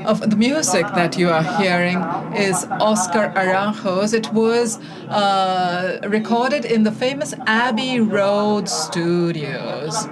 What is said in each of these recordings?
Of the music that you are hearing is Oscar Aranjo's. It was recorded in the famous Abbey Road studios.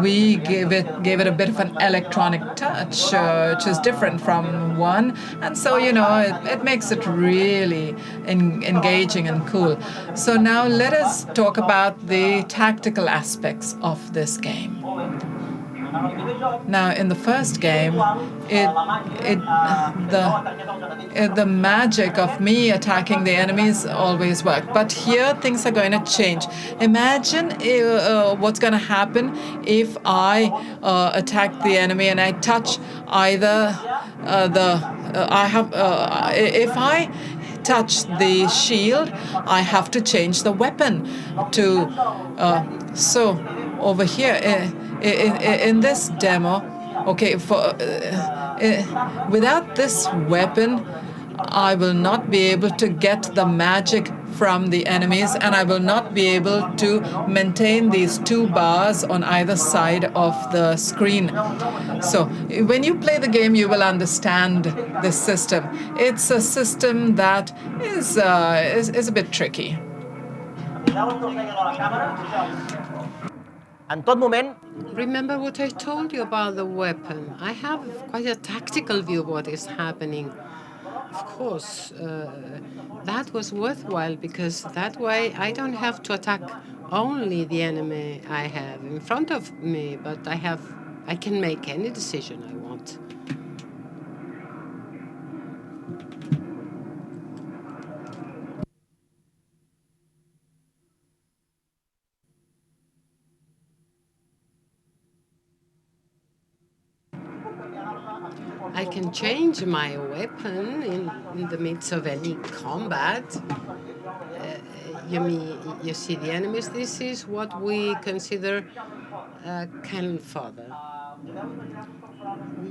We gave it a bit of an electronic touch, which is different from one, and so it makes it really engaging and cool. So now let us talk about the tactical aspects of this game. Now, in the first game, the magic of me attacking the enemies always worked. But here, things are going to change. Imagine what's going to happen if I attack the enemy and I touch either if I touch the shield, I have to change the weapon to. So over here in this demo, okay, without this weapon, I will not be able to get the magic from the enemies, and I will not be able to maintain these two bars on either side of the screen. So when you play the game, you will understand this system. It's a system that is a bit tricky. Remember what I told you about the weapon. I have quite a tactical view of what is happening. Of course, that was worthwhile because that way I don't have to attack only the enemy I have in front of me, but I can make any decision I want. I can change my weapon in the midst of any combat. You see the enemies. This is what we consider cannon fodder.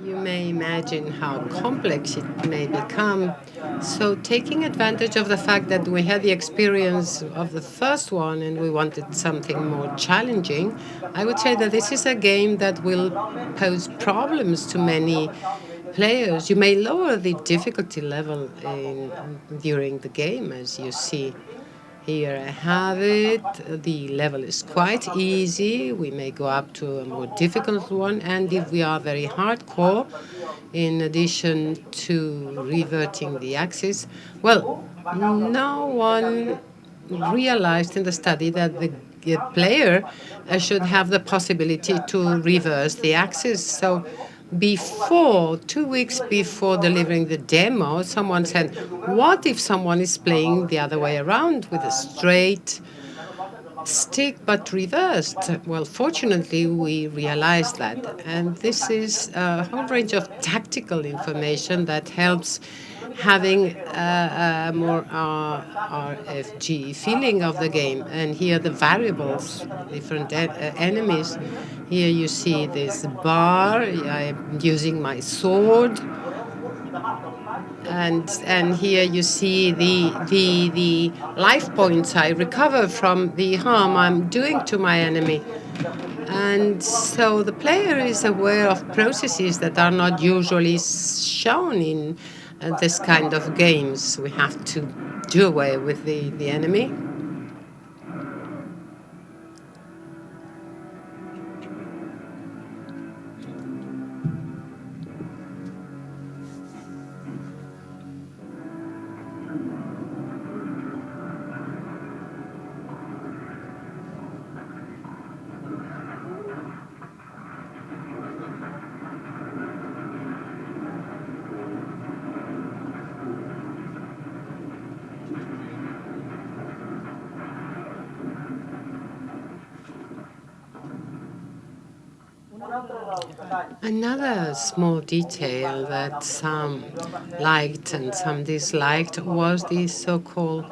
You may imagine how complex it may become. So taking advantage of the fact that we had the experience of the first one and we wanted something more challenging, I would say that this is a game that will pose problems to many players. You may lower the difficulty level during the game, as you see. Here I have it. The level is quite easy. We may go up to a more difficult one. And if we are very hardcore, in addition to reverting the axis, well, no one realized in the study that the player should have the possibility to reverse the axis. So before, 2 weeks before delivering the demo, someone said, what if someone is playing the other way around with a straight stick but reversed? Well, fortunately, we realized that. And this is a whole range of tactical information that helps having a more RFG feeling of the game. And here the variables, different enemies. Here you see this bar. I'm using my sword. And here you see the life points I recover from the harm I'm doing to my enemy. And so the player is aware of processes that are not usually shown in this kind of games. We have to do away with the enemy. Another small detail that some liked and some disliked was the so-called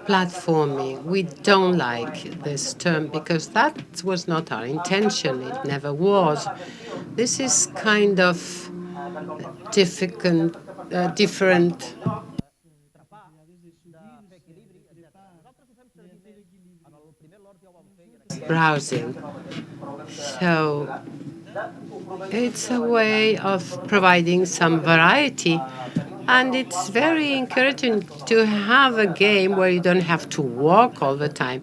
platforming. We don't like this term because that was not our intention. It never was. This is kind of different browsing. So it's a way of providing some variety. And it's very encouraging to have a game where you don't have to walk all the time.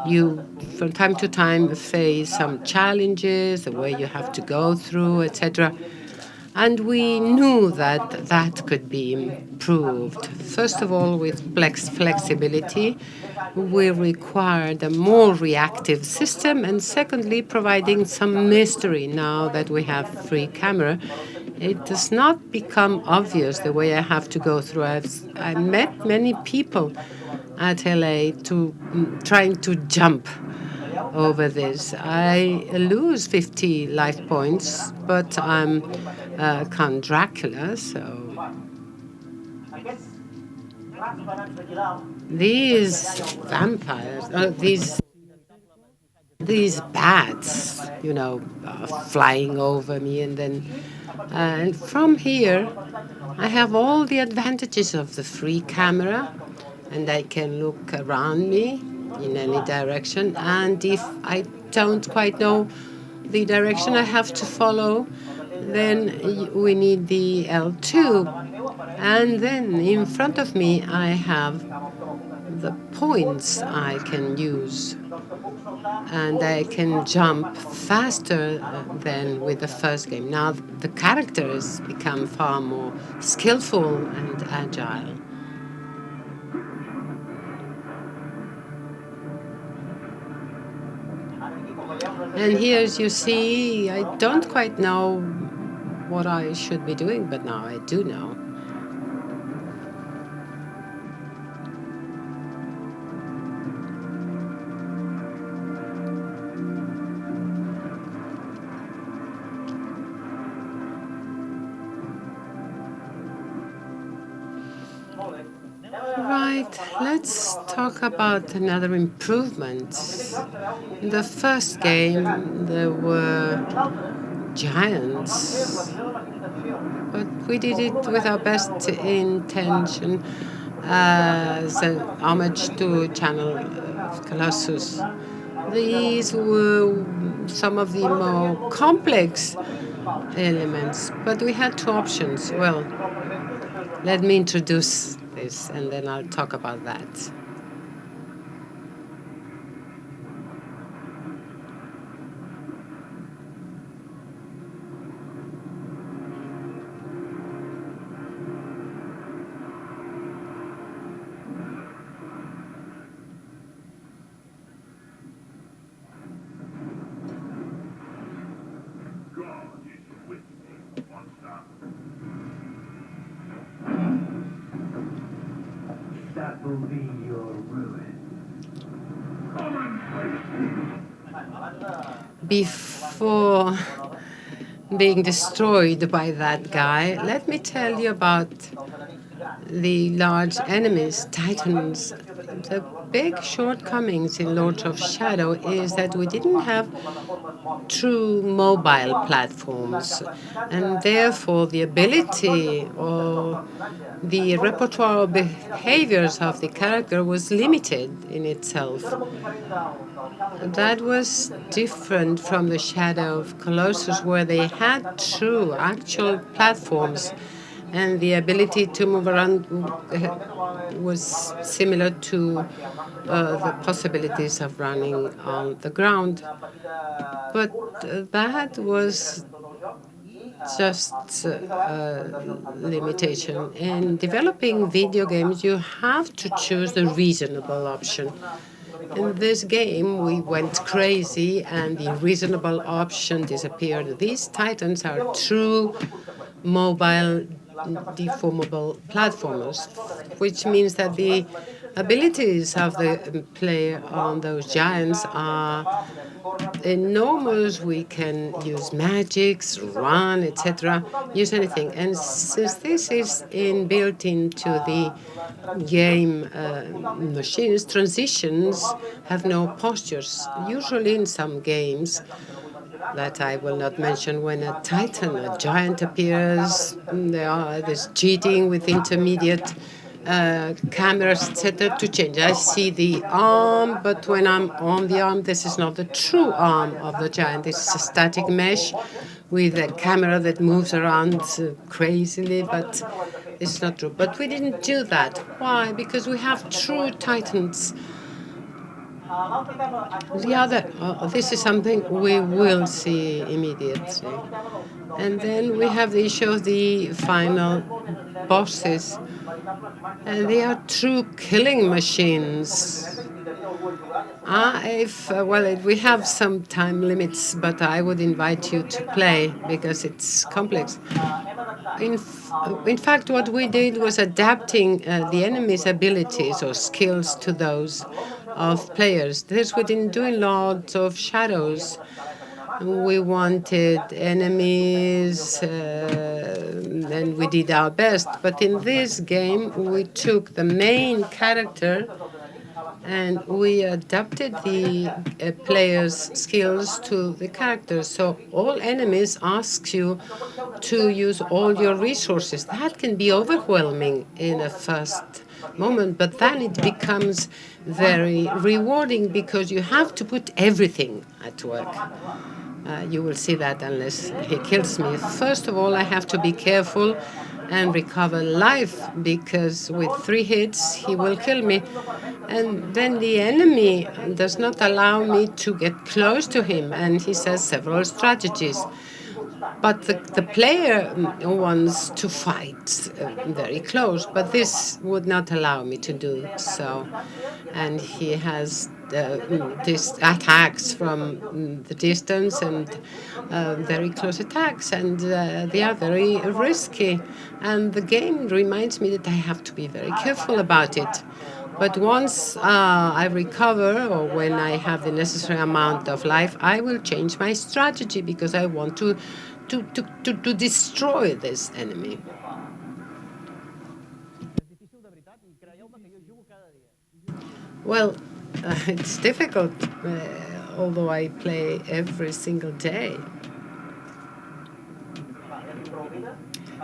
You, from time to time, face some challenges, the way you have to go through, etc. And we knew that that could be improved. First of all, with flexibility, we required a more reactive system, and secondly, providing some mystery. Now that we have free camera, it does not become obvious the way I have to go through. I met many people at LA trying to jump over this. I lose 50 life points, but I'm Count Dracula, so these vampires, these bats, flying over me, and from here, I have all the advantages of the free camera, and I can look around me in any direction. And if I don't quite know the direction I have to follow, then we need the L2. And then in front of me, I have the points I can use, and I can jump faster than with the first game. Now the characters become far more skillful and agile. And here, as you see, I don't quite know what I should be doing, but now I do know. Right, let's talk about another improvement. In the first game, there were giants, but we did it with our best intention as an homage to Channel of Colossus. These were some of the more complex elements, but we had two options. Well, let me introduce this and then I'll talk about that. That will be your ruin. Before being destroyed by that guy, let me tell you about the large enemies, titans. The big shortcomings in Lords of Shadow is that we didn't have true mobile platforms, and therefore the ability or the repertoire of behaviors of the character was limited in itself. That was different from the Shadow of Colossus, where they had true, actual platforms, and the ability to move around was similar to the possibilities of running on the ground. But that was just a limitation. In developing video games, you have to choose the reasonable option. In this game, we went crazy and the reasonable option disappeared. These titans are true mobile deformable platformers, which means that the abilities of the player on those giants are enormous. We can use magics, run, etc., use anything. And since this is inbuilt into the game machines, transitions have no postures. Usually in some games that I will not mention, when a titan, a giant appears, there's cheating with intermediate cameras, etc., to change. I see the arm, but when I'm on the arm, this is not the true arm of the giant. This is a static mesh with a camera that moves around crazily, but it's not true. But we didn't do that. Why? Because we have true titans. This is something we will see immediately. And then we have the issue of the final bosses. And they are true killing machines. We have some time limits, but I would invite you to play because it's complex. In fact, what we did was adapting the enemy's abilities or skills to those of players. This we didn't do in Lords of Shadows. We wanted enemies, and we did our best. But in this game, we took the main character and we adapted the player's skills to the characters. So all enemies ask you to use all your resources. That can be overwhelming in a first moment, but then it becomes very rewarding because you have to put everything at work. You will see that unless he kills me. First of all, I have to be careful and recover life because with 3 hits he will kill me. And then the enemy does not allow me to get close to him, and he says several strategies. But the player wants to fight very close, but this would not allow me to do so. And he has these attacks from the distance and very close attacks, and they are very risky. And the game reminds me that I have to be very careful about it. But once I recover, or when I have the necessary amount of life, I will change my strategy because I want to destroy this enemy. Well, it's difficult, although I play every single day.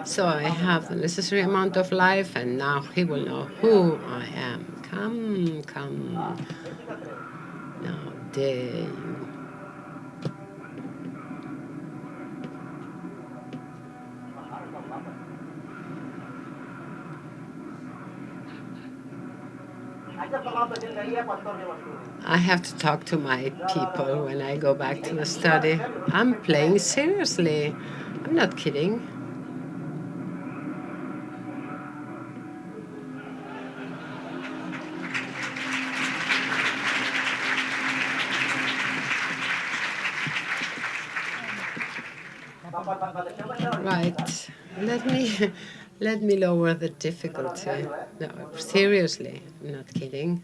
So I have the necessary amount of life, and now he will know who I am. Come, come. Now dare you. I have to talk to my people when I go back to the study. I'm playing seriously. I'm not kidding. Right. Let me lower the difficulty. No, seriously, I'm not kidding.